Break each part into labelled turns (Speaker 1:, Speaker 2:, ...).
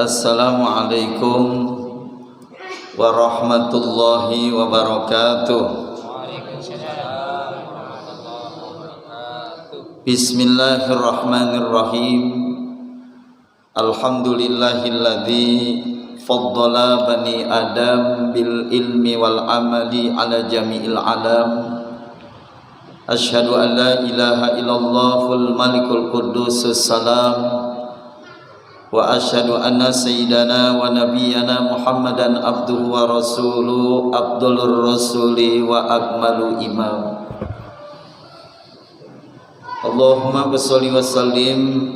Speaker 1: Assalamualaikum warahmatullahi wabarakatuh. Bismillahirrahmanirrahim. Alhamdulillahilladzi faddala bani Adam bil ilmi wal amali ala jami'il alam. Asyhadu an la ilaha illallahul malikul qudusus salam. Wa asyhadu anna sayyidana wa nabiyyana Muhammadan abduhu wa rasuluhu abdulur rasuli wa akmalu imam. Allahumma sholli wa sallim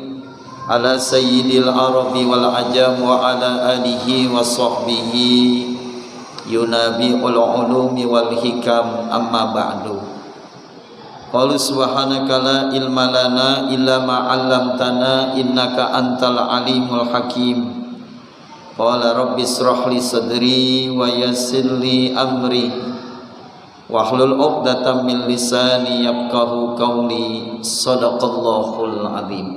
Speaker 1: ala sayyidil arabi wal ajam wa ala alihi wa sahbihi yunabi'ul ulumi wal hikam amma ba'du. Qalu subhanaka la ilma lana illa ma 'allamtana innaka antal alimul hakim. Qala rabbi ishrah li sadri wa yassir li amri wahlul 'uqdatam min lisani yafqahu qawli. Shadaqallahul azim.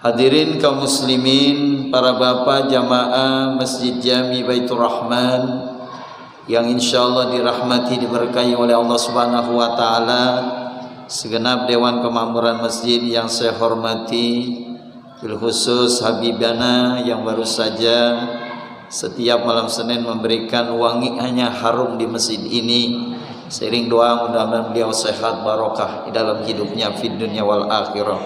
Speaker 1: Hadirin kaum muslimin, para bapak jamaah Masjid Jami Baitur Rahman yang insyaallah dirahmati diberkahi oleh Allah Subhanahu wa taala, segenap dewan kemakmuran masjid yang saya hormati, bil khusus Habibana yang baru saja setiap malam Senin memberikan wanginya harum di masjid ini. Seiring doa mudah-mudahan beliau sehat barokah di dalam hidupnya fid dunya wal akhirah.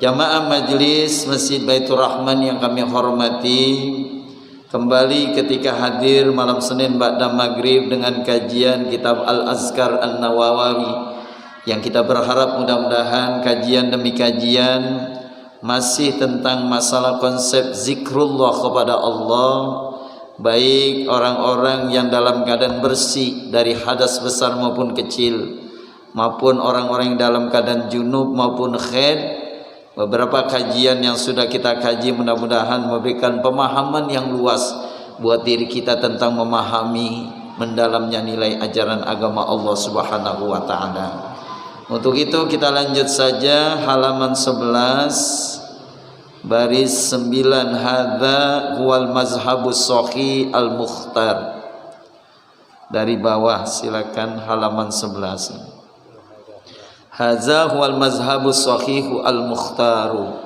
Speaker 1: Jamaah majelis Masjid Baitur Rahman yang kami hormati, kembali ketika hadir malam Senin ba'da maghrib dengan kajian kitab Al-Azkar An-Nawawi yang kita berharap mudah-mudahan kajian demi kajian masih tentang masalah konsep zikrullah kepada Allah, baik orang-orang yang dalam keadaan bersih dari hadas besar maupun kecil, maupun orang-orang yang dalam keadaan junub maupun haid. Beberapa kajian yang sudah kita kaji mudah-mudahan memberikan pemahaman yang luas buat diri kita tentang memahami mendalamnya nilai ajaran agama Allah Subhanahu wa taala. Untuk itu kita lanjut saja halaman 11 baris 9, hadza huwal mazhabus sahih al-mukhtar. Dari bawah silakan halaman 11. Hadza huwal mazhabus sahihu al-mukhtaru.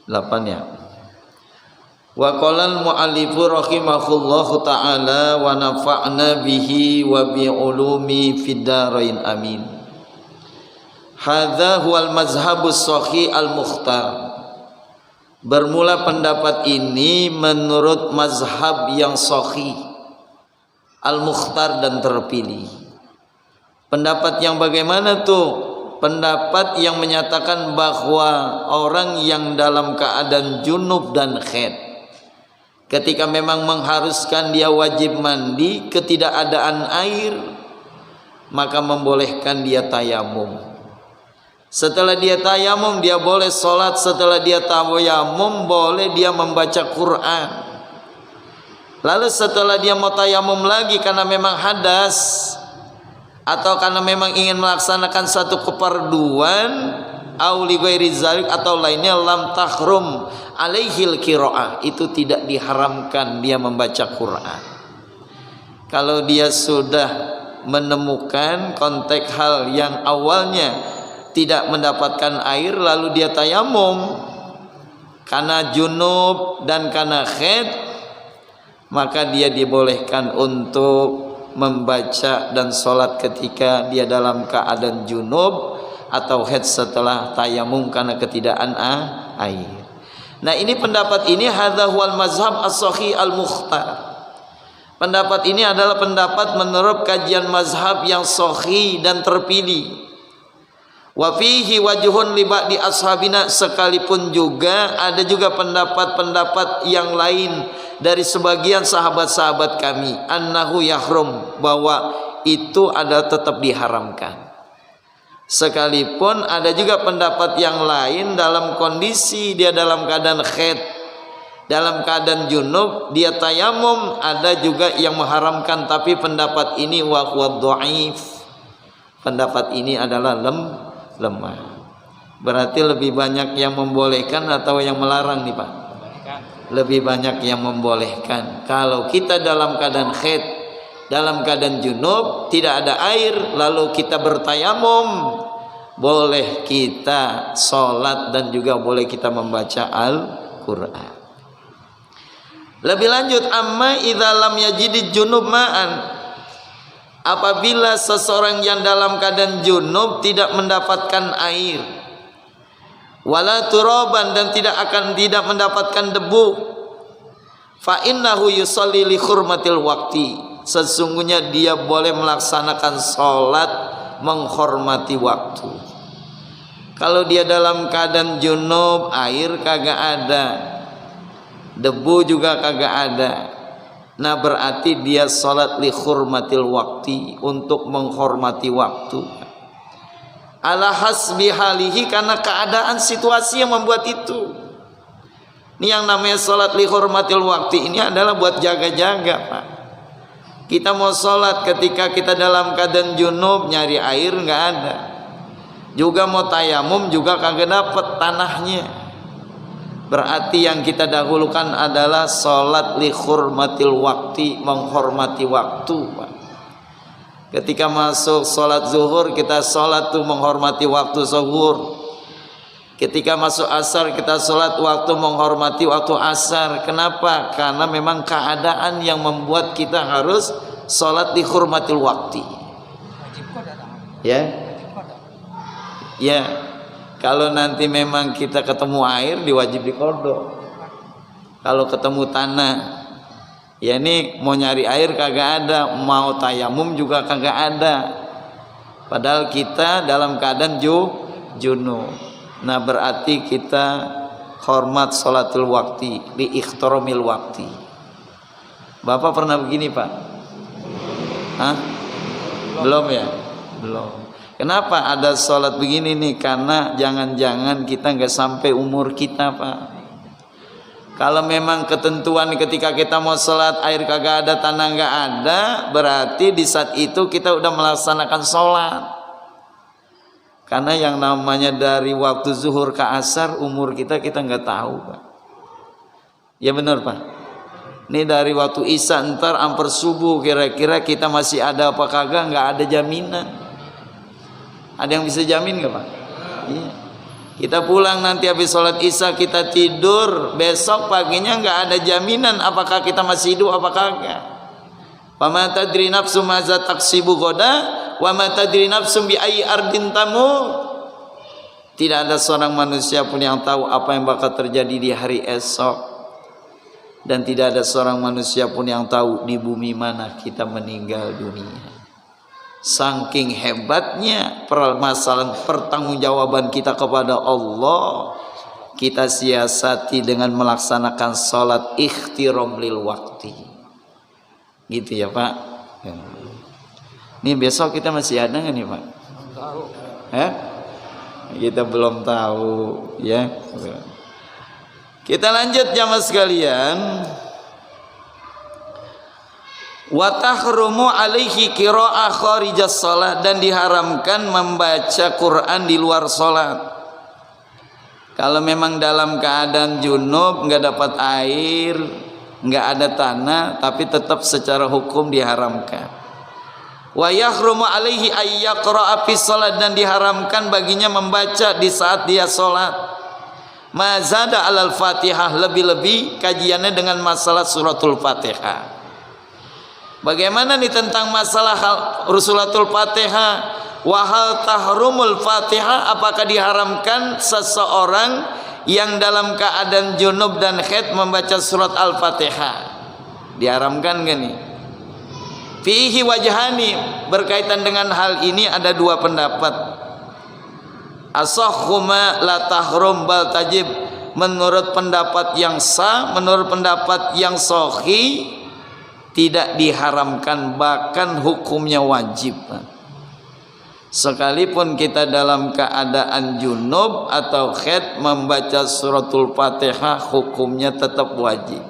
Speaker 1: 8 ya. Wa qala al-mu'allifu rahimahullahu ta'ala wa nafa'na bihi wa bi ulumi fid dharain amin. Hadza huwal mazhabus sahih al-mukhtar. Bermula pendapat ini menurut mazhab yang sahih, al-mukhtar dan terpilih. Pendapat yang bagaimana tuh? Pendapat yang menyatakan bahwa orang yang dalam keadaan junub dan haid, ketika memang mengharuskan dia wajib mandi, ketidakadaan air, maka membolehkan dia tayamum. Setelah dia tayamum, dia boleh sholat. Setelah dia tayamum, boleh dia membaca Quran. Lalu setelah dia mau tayamum lagi karena memang hadas, atau karena memang ingin melaksanakan satu keperduan, au li ghairi zalik, atau lainnya, lam tahrum alaihil qiraah, itu tidak diharamkan dia membaca Quran. Kalau dia sudah menemukan konteks hal yang awalnya tidak mendapatkan air lalu dia tayamum karena junub dan karena haid, maka dia dibolehkan untuk membaca dan sholat ketika dia dalam keadaan junub atau haid setelah tayamum karena ketidakadaan air. Nah, ini pendapat ini hadza huwal mazhab as-sahih al-mukhtar. Pendapat ini adalah pendapat menurut kajian mazhab yang sahih dan terpilih. Wa fihi wajhun li ba'di ashabina, sekalipun juga ada juga pendapat-pendapat yang lain dari sebagian sahabat-sahabat kami, annahu yahrum, bahwa itu adalah tetap diharamkan. Sekalipun ada juga pendapat yang lain dalam kondisi dia dalam keadaan haid, dalam keadaan junub, dia tayamum, ada juga yang mengharamkan, tapi pendapat ini wa huwa dhaif. Pendapat ini adalah lemah. Berarti lebih banyak yang membolehkan atau yang melarang nih Pak? Lebih banyak yang membolehkan. Kalau kita dalam keadaan haid, dalam keadaan junub, tidak ada air, lalu kita bertayamum, boleh kita sholat dan juga boleh kita membaca Al-Quran. Lebih lanjut, amma idza lam yajidid junub ma'an, apabila seseorang yang dalam keadaan junub tidak mendapatkan air, wala turaban, dan tidak mendapatkan debu, fa innahu yusalli li hurmatil waqti, sesungguhnya dia boleh melaksanakan sholat menghormati waktu. Kalau dia dalam keadaan junub, air kagak ada, debu juga kagak ada, nah berarti dia sholat li hurmatil waqti, untuk menghormati waktu, ala hasbi halihi, karena keadaan situasi yang membuat itu. Ini yang namanya sholat li hurmatil waqti, ini adalah buat jaga-jaga Pak. Kita mau sholat ketika kita dalam keadaan junub, nyari air nggak ada, juga mau tayamum juga kagak dapet tanahnya. Berarti yang kita dahulukan adalah sholat li hurmatil waqti, menghormati waktu Pak. Ketika masuk sholat zuhur, kita sholat tuh menghormati waktu zuhur. Ketika masuk asar, kita sholat waktu menghormati waktu asar. Kenapa? Karena memang keadaan yang membuat kita harus sholat li hurmatil waqti. Ya, ya. Kalau nanti memang kita ketemu air, diwajib dikodok. Kalau ketemu tanah, ya ini mau nyari air kagak ada, mau tayamum juga kagak ada, padahal kita dalam keadaan junub. Nah berarti kita hormat sholatul waqti, li ikhtaramil waqti. Bapak pernah begini Pak? Hah? Belum ya? Belum. Kenapa ada sholat begini nih? Karena jangan-jangan kita nggak sampai umur kita Pak. Kalau memang ketentuan ketika kita mau sholat air kagak ada, tanah nggak ada, berarti di saat itu kita udah melaksanakan sholat. Karena yang namanya dari waktu zuhur ke asar, umur kita nggak tahu Pak. Ya benar Pak. Ini dari waktu isya ntar amper subuh, kira-kira kita masih ada apa kagak, nggak ada jaminan. Ada yang bisa jamin nggak Pak? Iya. Kita pulang nanti habis sholat isya, kita tidur, besok paginya nggak ada jaminan apakah kita masih hidup apa kagak. Wa ma tadri nafsum madza taksibu ghadan wa ma tadri nafsum bi ayyi ardin tamut. Tidak ada seorang manusia pun yang tahu apa yang bakal terjadi di hari esok, dan tidak ada seorang manusia pun yang tahu di bumi mana kita meninggal dunia. Saking hebatnya permasalahan pertanggungjawaban kita kepada Allah, kita siasati dengan melaksanakan sholat ikhtiram lil waqti. Gitu ya Pak. Ini besok kita masih ada nggak nih Pak? Kita belum tahu ya. Kita lanjut jamaah sekalian. Wa tahrumu alaihi qira'ah kharijas shalah, dan diharamkan membaca Quran di luar salat. Kalau memang dalam keadaan junub, nggak dapat air, nggak ada tanah, tapi tetap secara hukum diharamkan. Wa yahrumu alaihi ay yaqra'a fi shalat, dan diharamkan baginya membaca di saat dia salat. Ma zada alal Fatihah, lebih-lebih kajiannya dengan masalah suratul Fatihah. Bagaimana nih tentang masalah suratul Fatihah? Wa hal tahrumul Fatihah, apakah diharamkan seseorang yang dalam keadaan junub dan haid membaca surat Al-Fatihah? Diharamkan gak nih? Fihi wajhani, berkaitan dengan hal ini ada dua pendapat. Asahhuma la tahrum bal tajib, menurut pendapat yang sah, menurut pendapat yang sahih, tidak diharamkan, bahkan hukumnya wajib. Sekalipun kita dalam keadaan junub atau haid membaca suratul Fatihah, hukumnya tetap wajib.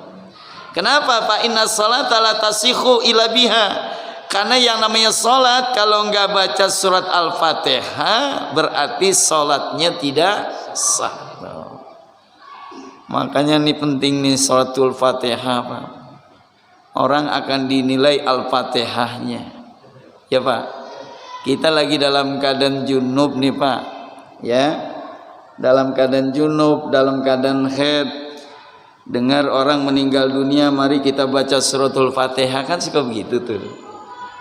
Speaker 1: Kenapa? Fa inna salata la tasihhu illa biha, Karena yang namanya sholat kalau nggak baca surat Al-Fatihah berarti sholatnya tidak sah. Makanya ini penting nih sholatul Fatihah, Pak. Orang akan dinilai Al-Fatihahnya. Ya Pak. Kita lagi dalam keadaan junub nih Pak. Ya. Dalam keadaan junub, dalam keadaan haid. Dengar orang meninggal dunia, mari kita baca suratul Fatihah, kan suka begitu tuh.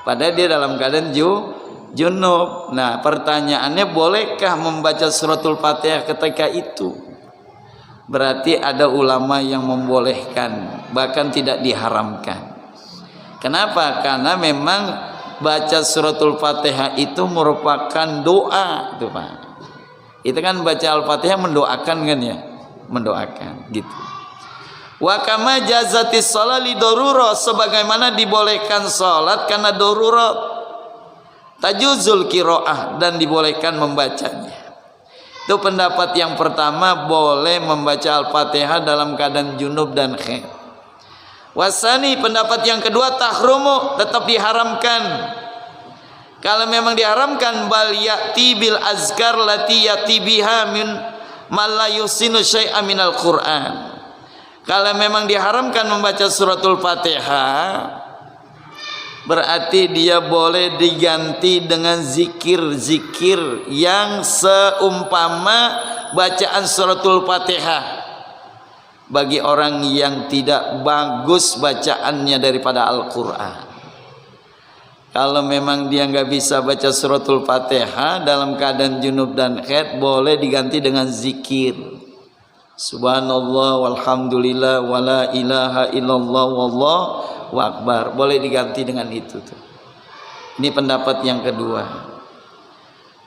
Speaker 1: Padahal dia dalam keadaan junub. Nah, pertanyaannya bolehkah membaca suratul Fatihah ketika itu? Berarti ada ulama yang membolehkan, bahkan tidak diharamkan. Kenapa? Karena memang baca suratul Fatihah itu merupakan doa, tuh Pak. Itu kan baca Al-Fatihah mendoakan kan ya? Mendoakan gitu. Wa kama jazatis shalah li darurah, sebagaimana dibolehkan salat karena darurat. Tajuzul qiraah, dan dibolehkan membacanya. Itu pendapat yang pertama, boleh membaca Al-Fatihah dalam keadaan junub dan haid. Wasani, pendapat yang kedua, tahrumu, tetap diharamkan. Kalau memang diharamkan, bal ya'ti bil azkar lati ya'ti biha min man la yusinu syai'a minal Qur'an. Kalau memang diharamkan membaca suratul Fatihah, berarti dia boleh diganti dengan zikir-zikir yang seumpama bacaan suratul Fatihah bagi orang yang tidak bagus bacaannya daripada Al-Quran. Kalau memang dia nggak bisa baca suratul Fatihah dalam keadaan junub dan haid, boleh diganti dengan zikir. Subhanallah walhamdulillah wala ilaha illallah wallahu akbar, boleh diganti dengan itu tuh. Ini pendapat yang kedua.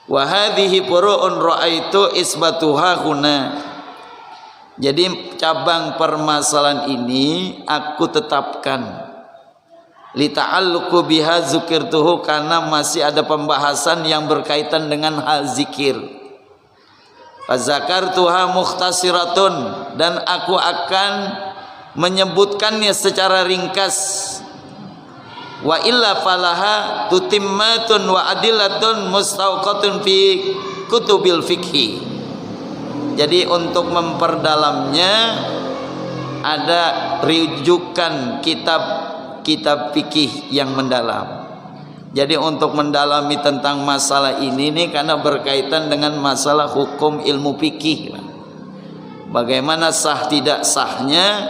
Speaker 1: Wa hadhihi furu'un ra'aitu isbatuha huna. Jadi cabang permasalahan ini aku tetapkan li ta'alluqu biha zukirtuhu, karena masih ada pembahasan yang berkaitan dengan hal zikir. Fazakartuha mukhtasiratun, dan aku akan menyebutkannya secara ringkas. Wa illa falaha tutimmatun wa adilatun mustawqatun fi kutubil fikhi. Jadi untuk memperdalamnya ada rujukan kitab fikih yang mendalam. Jadi untuk mendalami tentang masalah ini nih, karena berkaitan dengan masalah hukum ilmu fikih. Bagaimana sah tidak sahnya,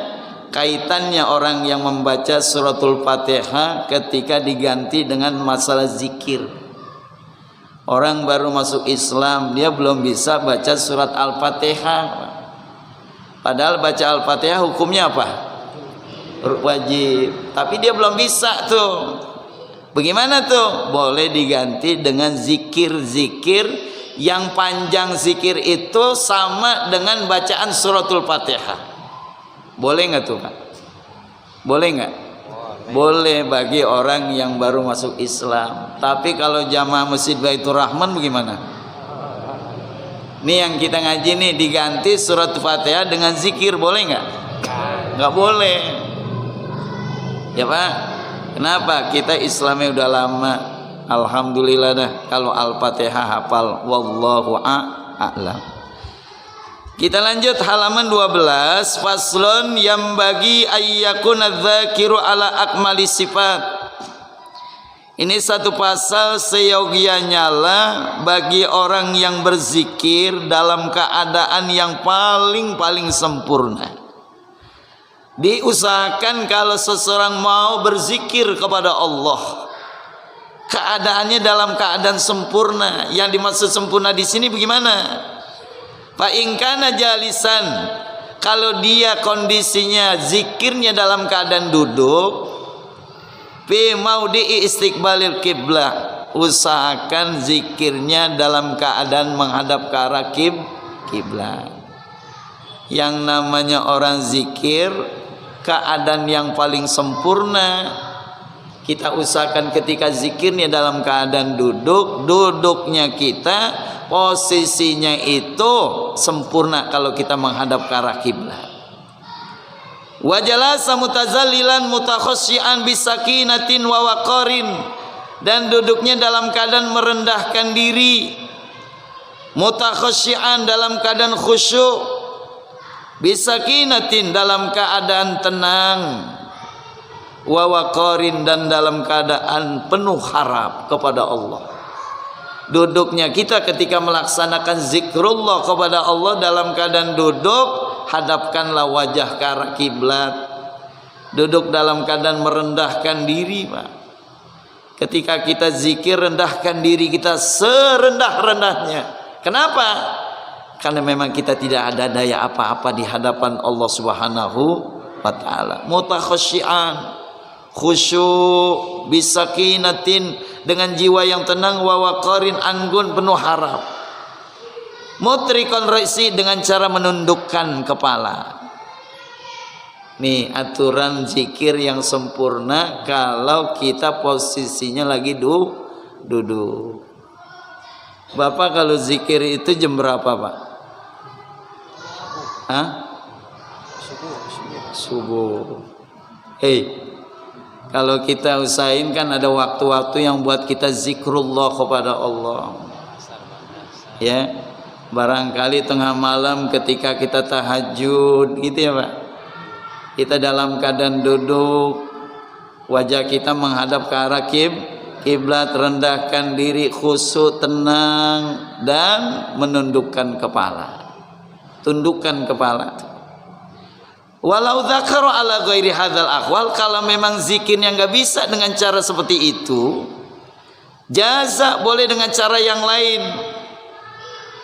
Speaker 1: kaitannya orang yang membaca suratul Fatihah ketika diganti dengan masalah zikir. Orang baru masuk Islam, dia belum bisa baca surat Al-Fatihah. Padahal baca Al-Fatihah hukumnya apa? Wajib. Tapi dia belum bisa tuh. Bagaimana tuh? Boleh diganti dengan zikir-zikir yang panjang. Zikir itu sama dengan bacaan suratul Fatihah. Boleh nggak tuh Pak? Boleh nggak? Boleh bagi orang yang baru masuk Islam. Tapi kalau jamaah Masjid Baitur Rahman bagaimana? Ini yang kita ngaji nih, diganti surat Fatihah dengan zikir, boleh nggak? Nggak boleh. Ya Pak. Kenapa? Kita Islamnya udah lama. Alhamdulillah dah. Kalau Al-Fatihah hafal. Wallahu a'lam. Kita lanjut halaman 12. Faslun yang bagi ayyakuna dzakiru ala akmali sifat. Ini satu pasal seyogianya lah bagi orang yang berzikir dalam keadaan yang paling sempurna. Diusahakan kalau seseorang mau berzikir kepada Allah, keadaannya dalam keadaan sempurna. Yang dimaksud sempurna di sini bagaimana? Fa in kana jalisan, kalau dia kondisinya zikirnya dalam keadaan duduk, fi maudhi'i istiqbalil qiblah, usahakan zikirnya dalam keadaan menghadap ke arah kiblat. Yang namanya orang zikir, keadaan yang paling sempurna kita usahakan ketika zikirnya dalam keadaan duduk, duduknya kita posisinya itu sempurna kalau kita menghadap ke arah kiblat. Wa jalasa mutazallilan mutakhassyian bisakinatin wa waqarin, dan duduknya dalam keadaan merendahkan diri, mutakhassyian dalam keadaan khusyuk, bisakinatin dalam keadaan tenang, wa waqarin dan dalam keadaan penuh harap kepada Allah. Duduknya kita ketika melaksanakan zikrullah kepada Allah dalam keadaan duduk, hadapkanlah wajah ke arah kiblat. Duduk dalam keadaan merendahkan diri, Pak. Ketika kita zikir, rendahkan diri kita serendah-rendahnya. Kenapa? Karena memang kita tidak ada daya apa-apa di hadapan Allah Subhanahu wa taala. Mutakhassyian, khusyuk, bisakinatin dengan jiwa yang tenang, wa waqarin anggun penuh harap, mutrikon ra'si dengan cara menundukkan kepala. Nih aturan zikir yang sempurna kalau kita posisinya lagi duduk. Bapak kalau zikir itu jam berapa, Pak? Hah? Subuh. Kalau kita usahain kan ada waktu-waktu yang buat kita zikrullah kepada Allah. Ya, barangkali tengah malam ketika kita tahajud gitu ya, Pak. Kita dalam keadaan duduk, wajah kita menghadap ke arah kiblat, rendahkan diri, khusyuk, tenang, dan menundukkan kepala. Tundukkan kepala. Walau dzakara ala ghairi hadzal ahwal, kalau memang zikirnya nggak bisa dengan cara seperti itu, jaza boleh dengan cara yang lain.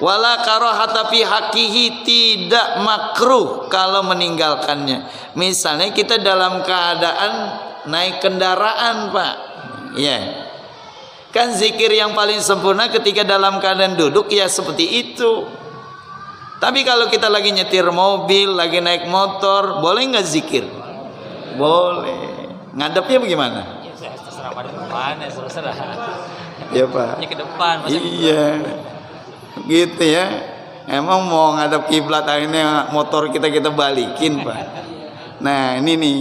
Speaker 1: Wala karahata fi haqqihi, tidak makruh kalau meninggalkannya. Misalnya kita dalam keadaan naik kendaraan, Pak. Ya. Kan zikir yang paling sempurna ketika dalam keadaan duduk ya seperti itu. Tapi kalau kita lagi nyetir mobil, lagi naik motor, boleh nggak zikir? Boleh. Ngadepnya bagaimana?
Speaker 2: Ya, terserah pada depan, ya terserah.
Speaker 1: Ya, Pak.
Speaker 2: Ini ke depan.
Speaker 1: Iya. Gitu ya. Emang mau ngadep kiblat, akhirnya motor kita balikin, Pak. Nah, ini nih.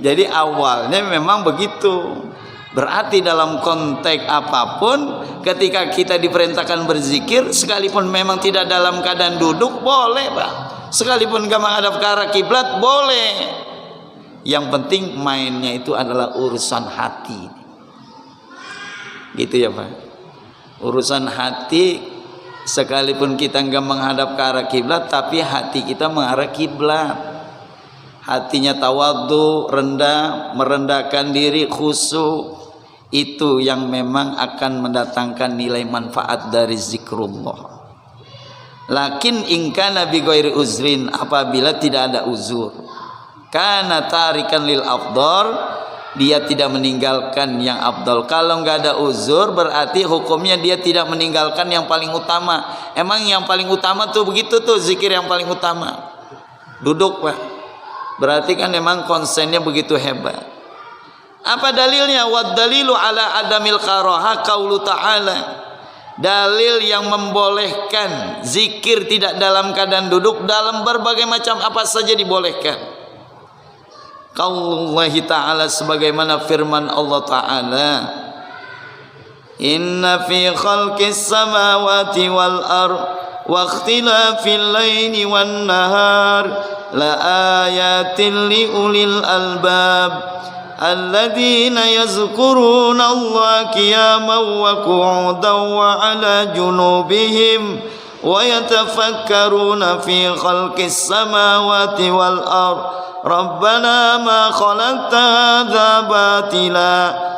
Speaker 1: Jadi awalnya memang begitu. Berarti dalam konteks apapun, ketika kita diperintahkan berzikir, sekalipun memang tidak dalam keadaan duduk, boleh, Pak. Sekalipun gak menghadap ke arah kiblat, boleh. Yang penting mainnya itu adalah urusan hati. Gitu ya, Pak. Urusan hati, sekalipun kita gak menghadap ke arah kiblat, tapi hati kita mengarah kiblat. Hatinya tawadhu, rendah, merendahkan diri, khusyuk. Itu yang memang akan mendatangkan nilai manfaat dari zikrullah. Lakin in kana bi ghairi uzrin, apabila tidak ada uzur, kana tarikan lil afdal, dia tidak meninggalkan yang afdal. Kalau nggak ada uzur, berarti hukumnya dia tidak meninggalkan yang paling utama. Emang yang paling utama tuh begitu tuh, zikir yang paling utama duduk, Pak. Berarti kan memang konsennya begitu hebat. Apa dalilnya? Wad dalilu ala adamil karaha qaulu ta'ala. Dalil yang membolehkan zikir tidak dalam keadaan duduk, dalam berbagai macam apa saja dibolehkan. Qaulullahi ta'ala, sebagaimana firman Allah Ta'ala, inna fi khalqis samawati wal ardh wa ikhtilafil laili wan nahar la ayatin li ulil albab alladzina yazkuruna Allah qiyaman wa qu'udan wa ala junubihim wa yatafakkaruna fi khalqis samawati wal ardh rabbana ma khalaqta hadza batila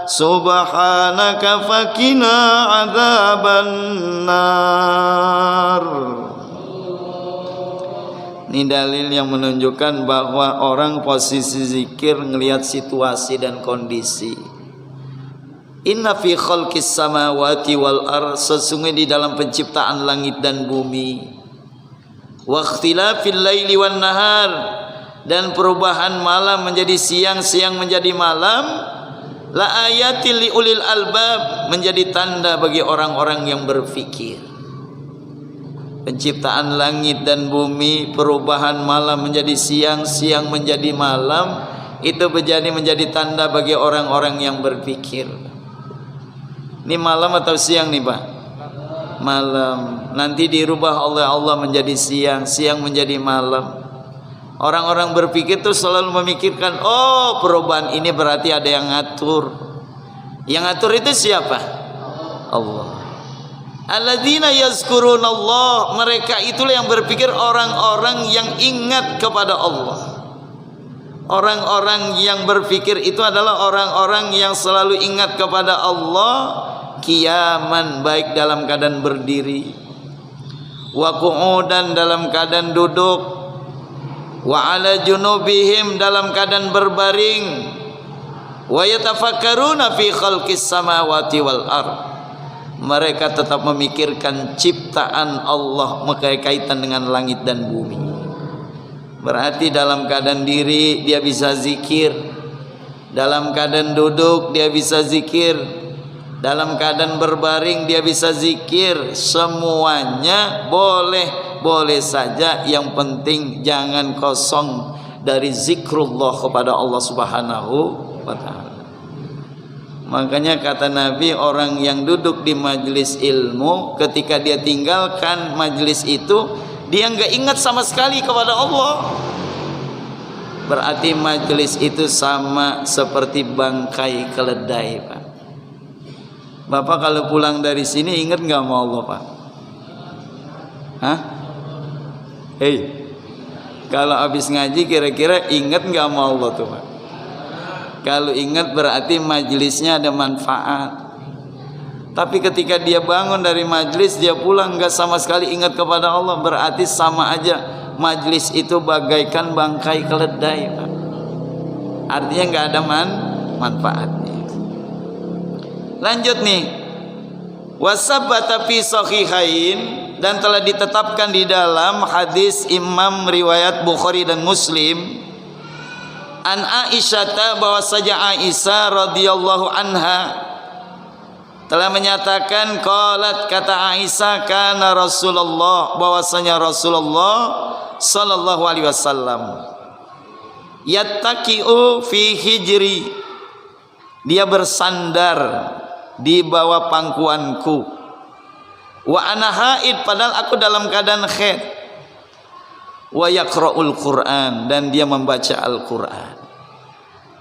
Speaker 1: subhanaka fakina adzaban nar. Ini dalil yang menunjukkan bahwa orang posisi zikir ngelihat situasi dan kondisi. Inna fi khalqis samawati wal ardh, sesungguhnya di dalam penciptaan langit dan bumi, wa ikhtilafil laili wan nahar, dan perubahan malam menjadi siang, siang menjadi malam, la ayatil li ulil albab, menjadi tanda bagi orang-orang yang berfikir. penciptaan langit dan bumi, perubahan malam menjadi siang, siang menjadi malam, itu menjadi tanda bagi orang-orang yang berpikir. Ini malam atau siang nih Pak? Malam. Nanti dirubah oleh Allah menjadi siang, siang menjadi malam. Orang-orang berpikir tuh selalu memikirkan, oh perubahan ini berarti ada yang ngatur. Yang ngatur itu siapa? Allah. Alladzina yazkurunallah, mereka itulah yang berpikir, orang-orang yang ingat kepada Allah. Orang-orang yang berpikir itu adalah orang-orang yang selalu ingat kepada Allah, qiyaman, baik dalam keadaan berdiri, wa qu'udan, dalam keadaan duduk, wa ala junubihim, dalam keadaan berbaring, wa yatafakkaruna fi khalqis samawati wal ard. Mereka tetap memikirkan ciptaan Allah berkaitan dengan langit dan bumi. Berarti dalam keadaan diri dia bisa zikir, dalam keadaan duduk dia bisa zikir, dalam keadaan berbaring dia bisa zikir. Semuanya boleh saja, yang penting jangan kosong dari zikrullah kepada Allah Subhanahu wa ta'ala. Makanya kata Nabi, orang yang duduk di majelis ilmu, ketika dia tinggalkan majelis itu, dia nggak ingat sama sekali kepada Allah. Berarti majelis itu sama seperti bangkai keledai, Pak. Bapak kalau pulang dari sini ingat nggak sama Allah, Pak? Hah? Kalau habis ngaji kira-kira ingat nggak sama Allah tuh, Pak? Kalau ingat berarti majelisnya ada manfaat. Tapi ketika dia bangun dari majelis, dia pulang nggak sama sekali ingat kepada Allah, berarti sama aja majelis itu bagaikan bangkai keledai, Pak. Artinya nggak ada manfaatnya. Lanjut nih, wasabata fi sahihain, dan telah ditetapkan di dalam hadis Imam riwayat Bukhari dan Muslim, an Aisyah, bahwa saja Aisyah radhiyallahu anha telah menyatakan, qalat, kata Aisyah, kana Rasulullah, bahwasanya Rasulullah sallallahu alaihi wasallam, yattaqi'u fi hijri, dia bersandar di bawah pangkuanku, wa ana haid, padahal aku dalam keadaan haid, wa yaqra'ul Qur'an, dan dia membaca Al-Qur'an.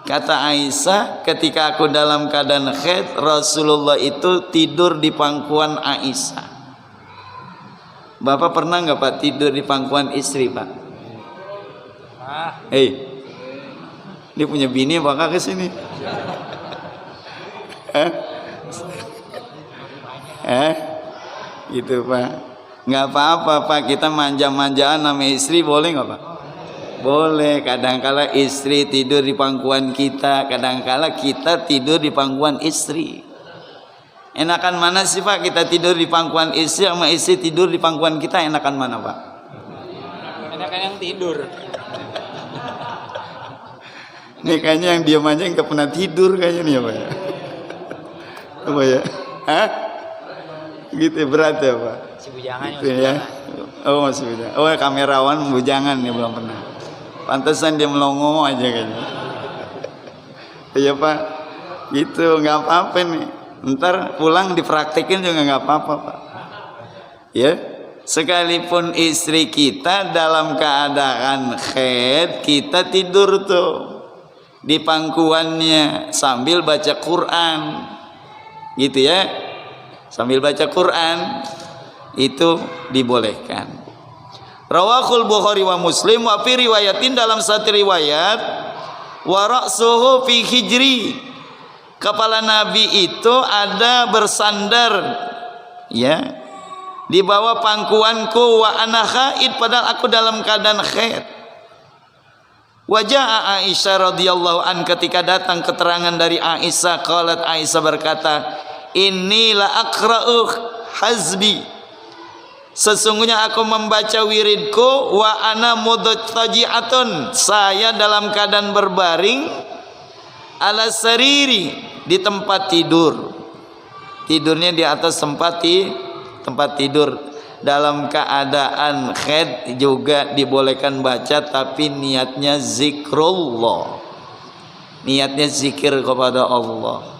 Speaker 1: Kata Aisyah, ketika aku dalam keadaan haid, Rasulullah itu tidur di pangkuan Aisyah. Bapak pernah nggak Pak tidur di pangkuan istri, Pak? Dia punya bini apa ke sini? Gitu Pak. Nggak apa-apa Pak, kita manja-manjaan sama istri, boleh nggak Pak? Boleh. Kadangkala istri tidur di pangkuan kita, kadangkala kita tidur di pangkuan istri. Enakan mana sih Pak, kita tidur di pangkuan istri sama istri tidur di pangkuan kita, enakan mana Pak?
Speaker 2: Enakan yang tidur.
Speaker 1: Nih kayaknya yang diam aja nggak pernah tidur kayaknya nih ya Pak ya. Apa ya? Hah? Gitu berat ya Pak?
Speaker 2: Si bujangan
Speaker 1: gitu ya. Oh masih bujangan. Oh kamerawan bujangan nih, belum pernah. Pantesan dia melongo aja kayaknya. Iya Pak. Gitu, nggak apa-apa nih. Ntar pulang dipraktekin juga nggak apa-apa Pak. Ya. Sekalipun istri kita dalam keadaan haid, kita tidur tuh di pangkuannya sambil baca Quran. Gitu ya. Sambil baca Quran itu dibolehkan. Rawahul Bukhari wa Muslim, wa fi riwayatin, dalam satu riwayat, wa ra'suhu fi hijri, kepala Nabi itu ada bersandar ya di bawah pangkuanku, wa ana haid, padahal aku dalam keadaan haid. Wajah Aisyah radhiyallahu an, ketika datang keterangan dari Aisyah, qalat, Aisyah berkata, inilah aqra'u hazbi, sesungguhnya aku membaca wiridku, wa ana mudattaji'atun, saya dalam keadaan berbaring, ala sariri, di tempat tidur, tidurnya di atas tempat tidur. dalam keadaan haid juga dibolehkan baca, tapi niatnya zikrullah, niatnya zikir kepada Allah.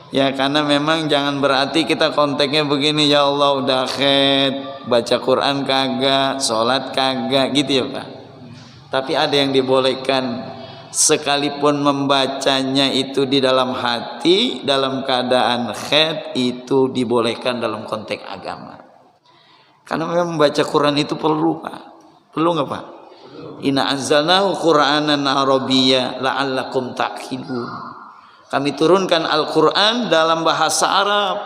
Speaker 1: Ya karena memang jangan berarti kita konteksnya begini, ya Allah udah haid, baca Quran kagak, sholat kagak gitu ya Pak. Tapi ada yang dibolehkan, sekalipun membacanya itu di dalam hati dalam keadaan haid, itu dibolehkan dalam konteks agama. Karena memang membaca Quran itu perlu Pak. Perlu nggak Pak? Inna anzalnahu Qur'anan Arabiyya la'allakum ta'qilun. Kami turunkan Al-Quran dalam bahasa Arab.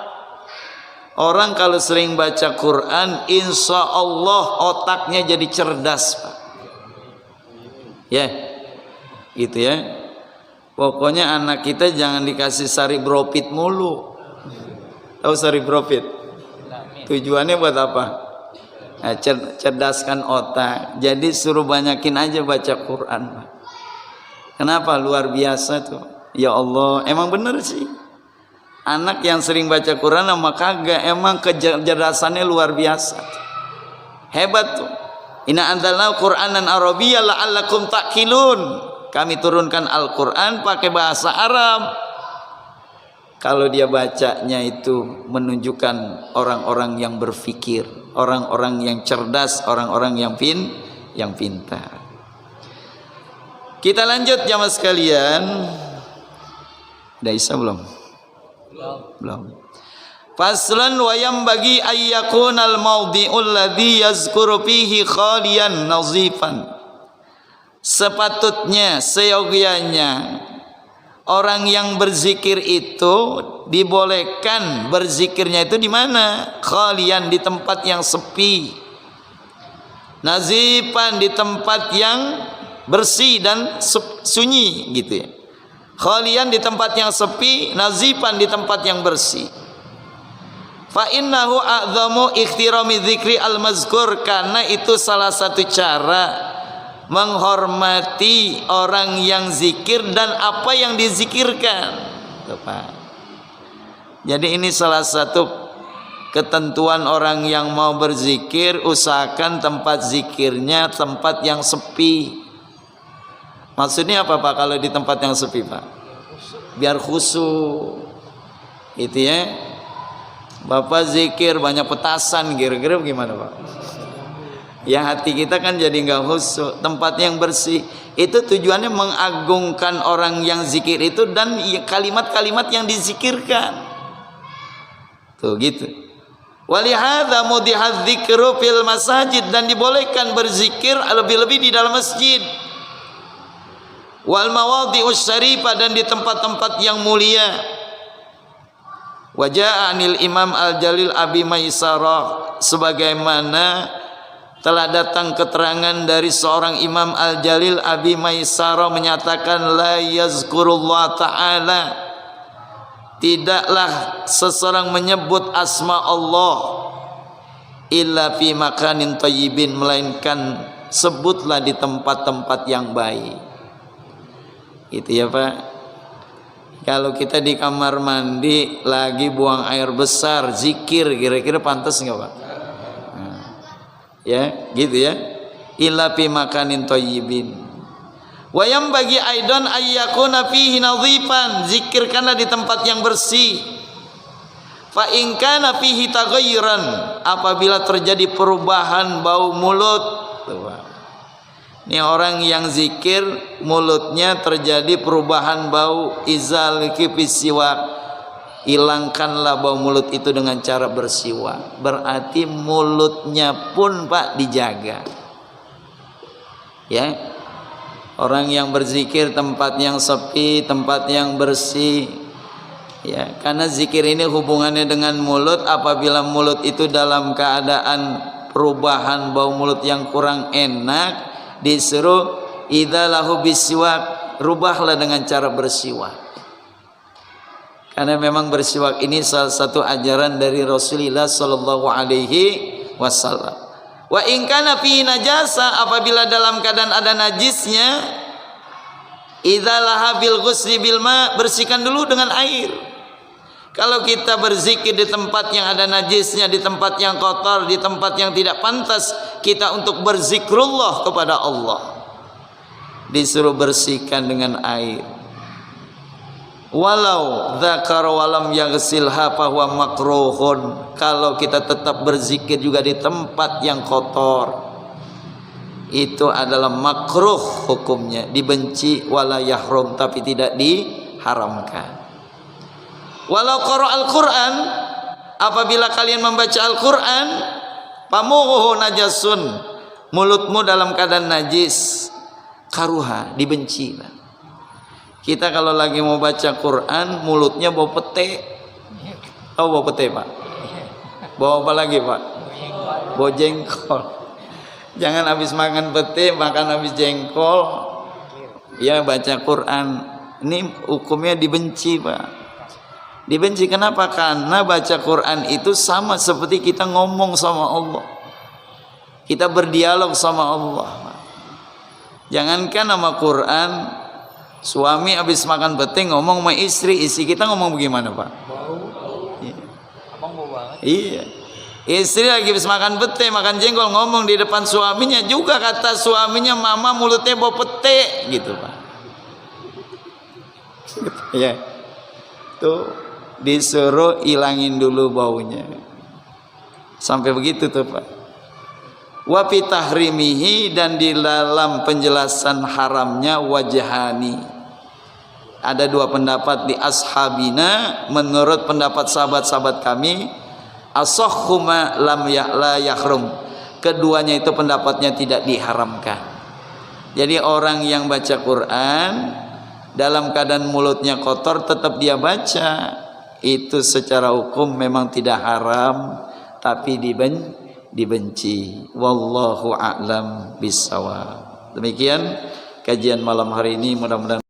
Speaker 1: Orang kalau sering baca Quran, insya Allah otaknya jadi cerdas Pak. Ya, gitu ya. Pokoknya anak kita jangan dikasih sari brofit mulu. Tahu sari brofit? Tujuannya buat apa? Nah, cerdaskan otak. Jadi suruh banyakin aja baca Quran Pak. Kenapa? Luar biasa tuh. Ya Allah, emang bener sih. Anak yang sering baca Quran sama kagak, emang kecerdasannya luar biasa. Hebat tuh. Inna anzalna Qur'anan Arabiyya la'allakum ta'qilun. Kami turunkan Al-Quran pakai bahasa Arab. Kalau dia bacanya itu menunjukkan orang-orang yang berfikir, orang-orang yang cerdas, orang-orang yang pintar. Kita lanjut jamaah sekalian. Udah Isa belum? Belum. Faslan wa yambagi ayyakunal mawdi'ul ladzi yazkuru fihi khaliyan nazifan. Sepatutnya, seyogianya orang yang berzikir itu dibolehkan berzikirnya itu di mana? Khalian, di tempat yang sepi. Nazifan, di tempat yang bersih dan sunyi gitu ya. Khalian di tempat yang sepi, nazifan di tempat yang bersih. Fa innahu a'dhamu ikhtirami dzikri al-mazkur, karena itu salah satu cara menghormati orang yang zikir dan apa yang dizikirkan. Tepat. Jadi ini salah satu ketentuan orang yang mau berzikir, usahakan tempat zikirnya tempat yang sepi. Maksudnya apa Pak kalau di tempat yang sepi Pak? Biar khusyuk. Itu ya. Bapak zikir banyak petasan, kira-kira gimana Pak? Ya hati kita kan jadi nggak khusyuk. Tempat yang bersih itu tujuannya mengagungkan orang yang zikir itu dan kalimat-kalimat yang dizikirkan. Tuh gitu. Walihadza mudihadz dzikru fil masajid, dan dibolehkan berzikir lebih-lebih di dalam masjid. Wal mawadhi'us syarifah, dan di tempat-tempat yang mulia. Wajah anil Imam Al-Jalil Abi Maisarah, sebagaimana telah datang keterangan dari seorang Imam Al-Jalil Abi Maisarah menyatakan, la yazkurullah ta'ala, tidaklah seseorang menyebut asma Allah illa fi makanin thayyibin, melainkan sebutlah di tempat-tempat yang baik. Itu ya Pak. Kalau kita di kamar mandi lagi buang air besar, zikir, kira-kira pantas nggak Pak? Nah, ya, gitu ya. Illa fi makanin thayyibin. Wa yambagi aidan ayyakuna fihi nadhifan, zikirkanlah di tempat yang bersih. Fa in kana fihi taghayyuran, apabila terjadi perubahan bau mulut. Tuh, Pak. Ini orang yang zikir mulutnya terjadi perubahan bau, izal kifisiwak, hilangkanlah bau mulut itu dengan cara bersiwak. Berarti mulutnya pun Pak dijaga. Ya. Orang yang berzikir tempat yang sepi, tempat yang bersih. Ya, karena zikir ini hubungannya dengan mulut. Apabila mulut itu dalam keadaan perubahan bau mulut yang kurang enak, disuruh idza lahu bisiwak, rubahlah dengan cara bersiwak. Karena memang bersiwak ini salah satu ajaran dari Rasulullah sallallahu alaihi wasallam. Wa in kana fi najasa, apabila dalam keadaan ada najisnya, idza laha bil ghusli bil ma, bersihkan dulu dengan air. Kalau kita berzikir di tempat yang ada najisnya, di tempat yang kotor, di tempat yang tidak pantas kita untuk berzikrullah kepada Allah, disuruh bersihkan dengan air. Walau dzakar walam yaghsilha fahuwa makruhun. Kalau kita tetap berzikir juga di tempat yang kotor, itu adalah makruh hukumnya, dibenci, wala yahrum, tapi tidak diharamkan. Walau qara'al Quran, apabila kalian membaca Al-Quran, pamuhu najasun, mulutmu dalam keadaan najis, karuha, dibenci. Kita kalau lagi mau baca Quran, mulutnya bau pete. Tahu bau pete, Pak? Bau apa lagi, Pak? Bau jengkol. Jangan habis makan pete, makan habis jengkol. Ya, baca Quran. Ini hukumnya dibenci, Pak. Dibenci kenapa? Karena baca Quran itu sama seperti kita ngomong sama Allah. Kita berdialog sama Allah. Jangankan sama Quran, suami habis makan pete ngomong sama istri kita ngomong bagaimana, Pak?
Speaker 2: Bau.
Speaker 1: Iya.
Speaker 2: Abang bau banget.
Speaker 1: Iya. Istri lagi habis makan pete, makan jengkol, ngomong di depan suaminya juga, kata suaminya, mama mulutnya bau pete, gitu, Pak. Ya. Tuh disuruh ilangin dulu baunya. Sampai begitu tuh, Pak. Wa fi tahrimihi, dan di dalam penjelasan haramnya wajhani. Ada dua pendapat di ashabina, menurut pendapat sahabat-sahabat kami, asahhuma lam la yahrum. Keduanya itu pendapatnya tidak diharamkan. Jadi orang yang baca Quran dalam keadaan mulutnya kotor tetap dia baca, itu secara hukum memang tidak haram, tapi dibenci. Wallahu a'lam bissawab. Demikian kajian malam hari ini, mudah-mudahan